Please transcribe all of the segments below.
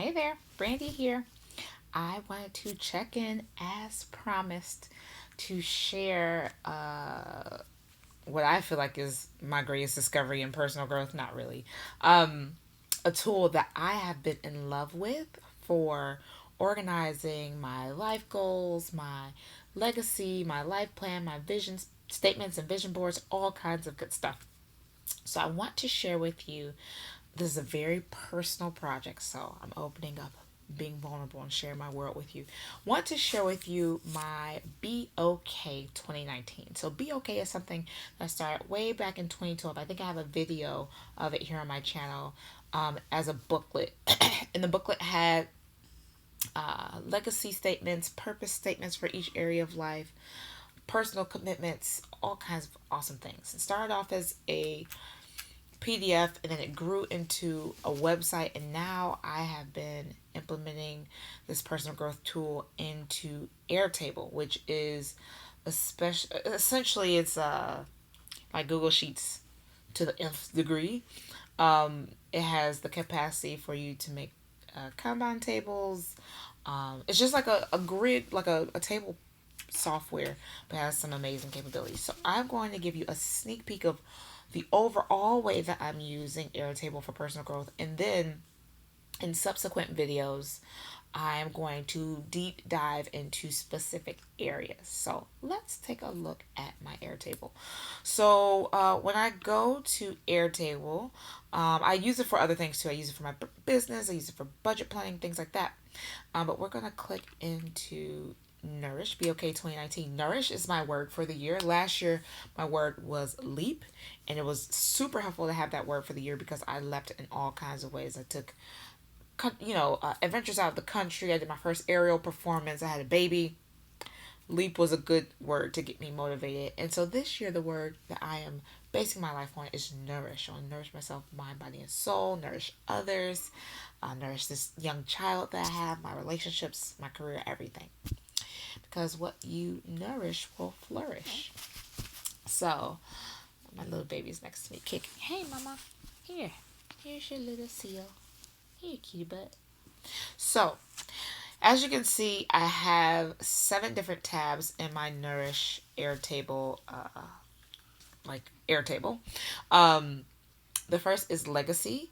Hey there, Brandy here. I wanted to check in as promised to share what I feel like is my greatest discovery in personal growth. Not really. Um, a tool that I have been in love with for organizing my life goals, my legacy, my life plan, my vision statements and vision boards, all kinds of good stuff. So I want to share with you. This is a very personal project, so I'm opening up, being vulnerable, and sharing my world with you. Want to share with you my BOK 2019. So BOK is something that started way back in 2012. I think I have a video of it here on my channel as a booklet. And the booklet had legacy statements, purpose statements for each area of life, personal commitments, all kinds of awesome things. It started off as a PDF, and then it grew into a website, and now I have been implementing this personal growth tool into Airtable, which is a special, essentially it's like Google Sheets to the nth degree. It has the capacity for you to make Kanban tables. It's just like a grid, like a table software, but has some amazing capabilities. So I'm going to give you a sneak peek of the overall way that I'm using Airtable for personal growth, and then in subsequent videos, I'm going to deep dive into specific areas. So let's take a look at my Airtable. So when I go to Airtable, I use it for other things too. I use it for my business. I use it for budget planning, things like that. But we're gonna click into Nourish, BOK 2019. Nourish is my word for the year. Last year, my word was leap, and it was super helpful to have that word for the year because I leapt in all kinds of ways. I took, adventures out of the country. I did my first aerial performance. I had a baby. Leap was a good word to get me motivated. And so this year, the word that I am basing my life on is nourish. I want to nourish myself, mind, body, and soul, nourish others, nourish this young child that I have, my relationships, my career, everything. Because what you nourish will flourish. So, my little baby's next to me kicking. Hey, mama. Here. Here's your little seal. Here, cutie butt. So, as you can see, I have 7 different tabs in my Nourish Airtable, Airtable. Um, the first is Legacy.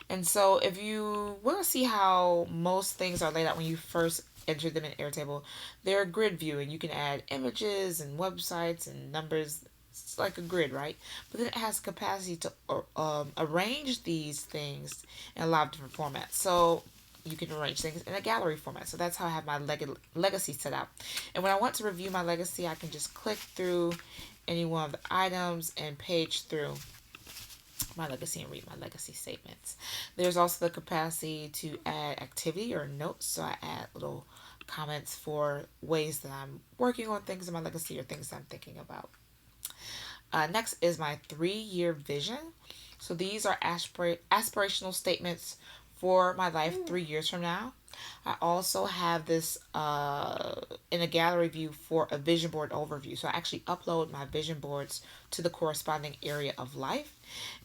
And so if you want to see how most things are laid out when you first enter them in Airtable, they're a grid view, and you can add images and websites and numbers. It's like a grid, right? But then it has capacity to arrange these things in a lot of different formats. So you can arrange things in a gallery format. So that's how I have my legacy set out. And when I want to review my legacy, I can just click through any one of the items and page through my legacy and read my legacy statements. There's also the capacity to add activity or notes. So I add little comments for ways that I'm working on things in my legacy or things I'm thinking about. Next is my 3-year vision. So these are aspirational statements for my life 3 years from now. I also have this in a gallery view for a vision board overview. So I actually upload my vision boards to the corresponding area of life.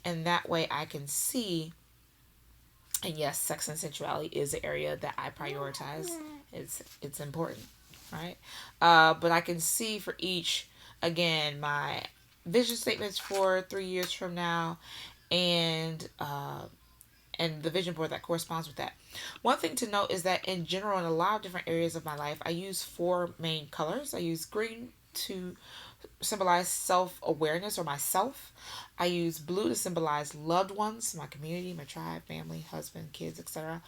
And that way I can see, and yes, sex and sensuality is an area that I prioritize. It's important, right? But I can see for each, again, my vision statements for 3 years from now, and the vision board that corresponds with that. One thing to note is that in general, in a lot of different areas of my life, I use 4 main colors. I use green to symbolize self-awareness or myself. I use blue to symbolize loved ones, my community, my tribe, family, husband, kids, etc.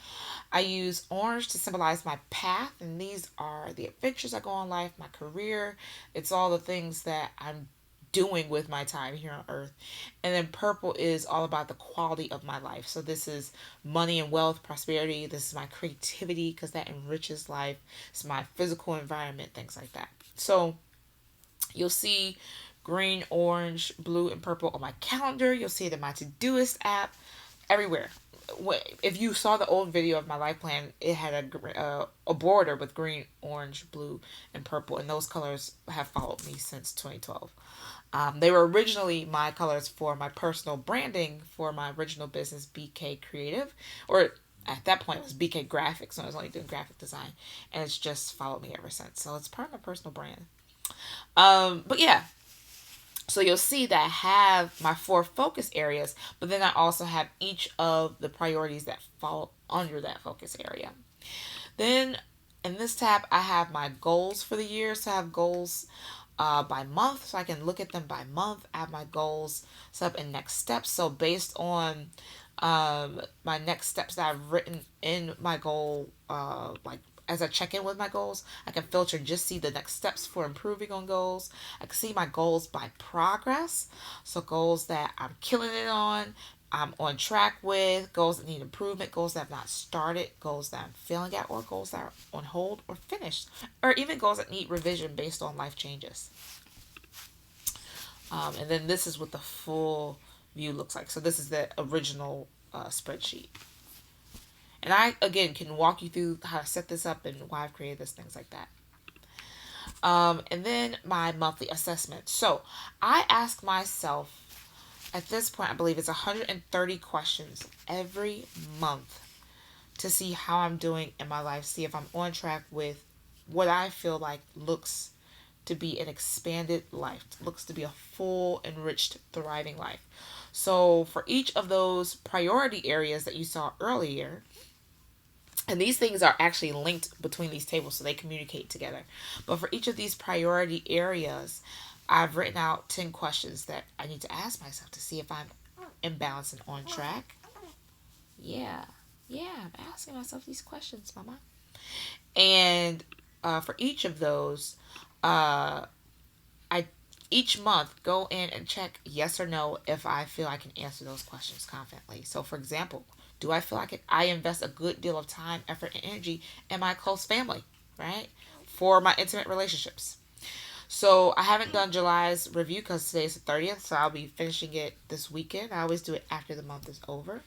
I use orange to symbolize my path, and these are the adventures I go on in life, my career. It's all the things that I'm doing with my time here on earth. And then purple is all about the quality of my life. So this is money and wealth, prosperity. This is my creativity because that enriches life. It's my physical environment, things like that. So you'll see green, orange, blue, and purple on my calendar. You'll see it in my Todoist app, everywhere. If you saw the old video of my life plan, it had a border with green, orange, blue, and purple, and those colors have followed me since 2012. They were originally my colors for my personal branding for my original business, BK Creative, or at that point it was BK Graphics, so I was only doing graphic design, and it's just followed me ever since. So it's part of my personal brand. But yeah, so you'll see that I have my four focus areas, but then I also have each of the priorities that fall under that focus area. Then in this tab, I have my goals for the year. So I have goals by month, so I can look at them by month. I have my goals set up in next steps. So based on my next steps that I've written in my goal, like as I check in with my goals, I can filter and just see the next steps for improving on goals. I can see my goals by progress. So goals that I'm killing it on, I'm on track with, goals that need improvement, goals that have not started, goals that I'm failing at, or goals that are on hold or finished, or even goals that need revision based on life changes. And then this is what the full view looks like. So this is the original spreadsheet. And I, again, can walk you through how to set this up and why I've created this, things like that. And then my monthly assessment. So I ask myself, at this point, I believe it's 130 questions every month to see how I'm doing in my life, see if I'm on track with what I feel like looks to be an expanded life, looks to be a full, enriched, thriving life. So for each of those priority areas that you saw earlier, and these things are actually linked between these tables so they communicate together. But for each of these priority areas, I've written out 10 questions that I need to ask myself to see if I'm in balance and on track. Yeah, I'm asking myself these questions, Mama. And for each of those, I each month go in and check yes or no if I feel I can answer those questions confidently. So, for example, do I feel like I invest a good deal of time, effort, and energy in my close family, right? For my intimate relationships. So I haven't done July's review because today's the 30th, so I'll be finishing it this weekend. I always do it after the month is over.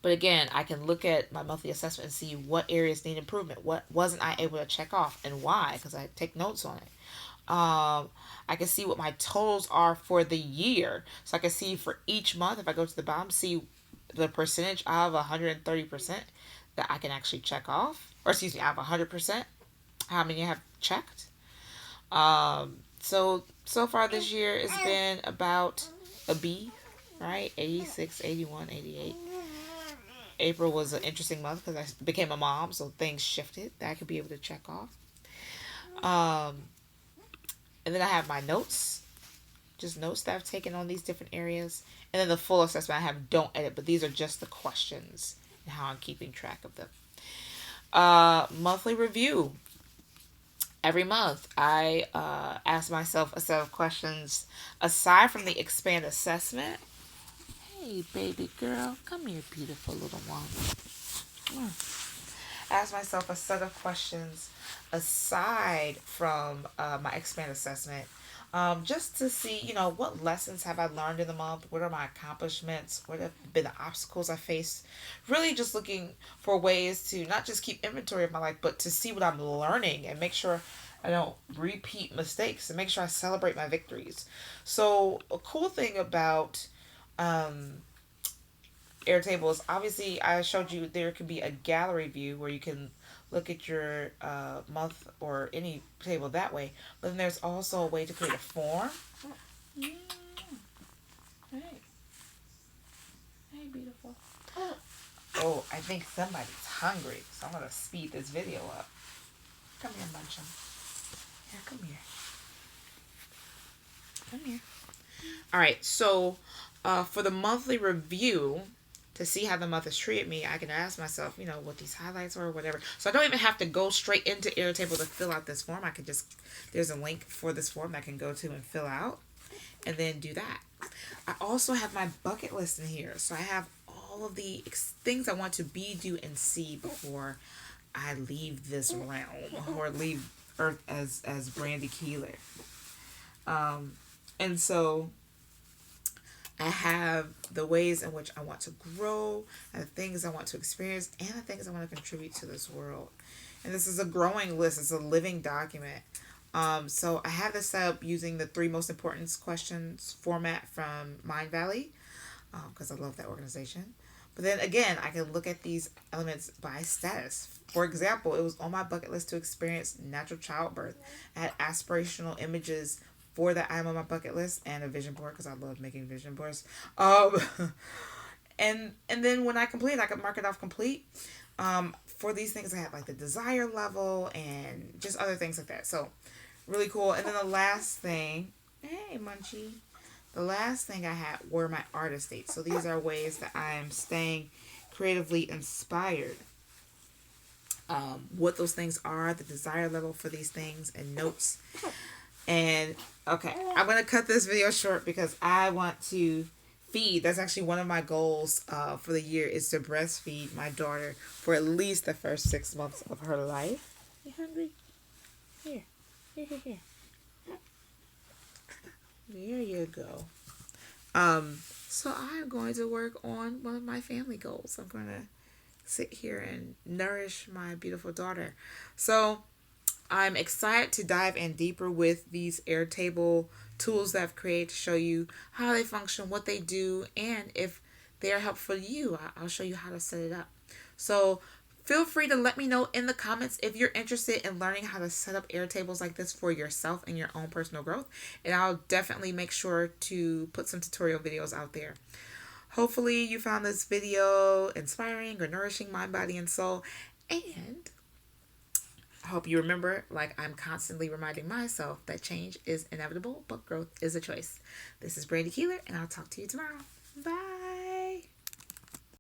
But again, I can look at my monthly assessment and see what areas need improvement, what wasn't I able to check off, and why, because I take notes on it. I can see what my totals are for the year. So I can see for each month, if I go to the bottom, see the percentage of 130% that I can actually check off. Or excuse me, I have 100%. How many I have checked. So far this year it's been about a B, right? 86, 81, 88. April was an interesting month because I became a mom, so things shifted that I could be able to check off. And then I have my notes, just notes that I've taken on these different areas. And then the full assessment I have don't edit, but these are just the questions and how I'm keeping track of them. Monthly review. Every month, I ask myself a set of questions aside from the expand assessment. Hey, baby girl, come here, beautiful little one. Ask myself a set of questions aside from my expand assessment, just to see, what lessons have I learned in the month? What are my accomplishments? What have been the obstacles I faced? Really just looking for ways to not just keep inventory of my life, but to see what I'm learning and make sure I don't repeat mistakes and make sure I celebrate my victories. So a cool thing about Airtable is obviously I showed you there can be a gallery view where you can look at your month or any table that way. But then there's also a way to create a form. Mm. Hey. Hey, beautiful. Oh, I think somebody's hungry, so I'm going to speed this video up. Come here, Munchkin. Here, come here. Come here. All right, so for the monthly review, to see how the month has treated me, I can ask myself, what these highlights are or whatever. So I don't even have to go straight into Airtable to fill out this form. I can there's a link for this form I can go to and fill out and then do that. I also have my bucket list in here. So I have all of the things I want to be, do, and see before I leave this realm or leave Earth as Brandy Keeler. And so I have the ways in which I want to grow, and the things I want to experience, and the things I want to contribute to this world. And this is a growing list. It's a living document. So I have this set up using the 3 most important questions format from Mind Valley, because I love that organization. But then again, I can look at these elements by status. For example, it was on my bucket list to experience natural childbirth. I had aspirational images for that item on my bucket list and a vision board because I love making vision boards. Um, and then when I completed, I could mark it off complete. For these things, I had like the desire level and just other things like that. So really cool. And then the last thing, hey Munchie, the last thing I had were my artist dates. So these are ways that I'm staying creatively inspired. What those things are, the desire level for these things, and notes. And okay, I'm gonna cut this video short because I want to feed. That's actually one of my goals for the year is to breastfeed my daughter for at least the first 6 months of her life. You hungry? Here, here, here, here. There you go. So I'm going to work on one of my family goals. I'm gonna sit here and nourish my beautiful daughter. So I'm excited to dive in deeper with these Airtable tools that I've created to show you how they function, what they do, and if they are helpful to you, I'll show you how to set it up. So feel free to let me know in the comments if you're interested in learning how to set up Airtables like this for yourself and your own personal growth. And I'll definitely make sure to put some tutorial videos out there. Hopefully you found this video inspiring or nourishing mind, body, and soul. And I hope you remember, like I'm constantly reminding myself, that change is inevitable, but growth is a choice. This is Brandy Keeler, and I'll talk to you tomorrow. Bye.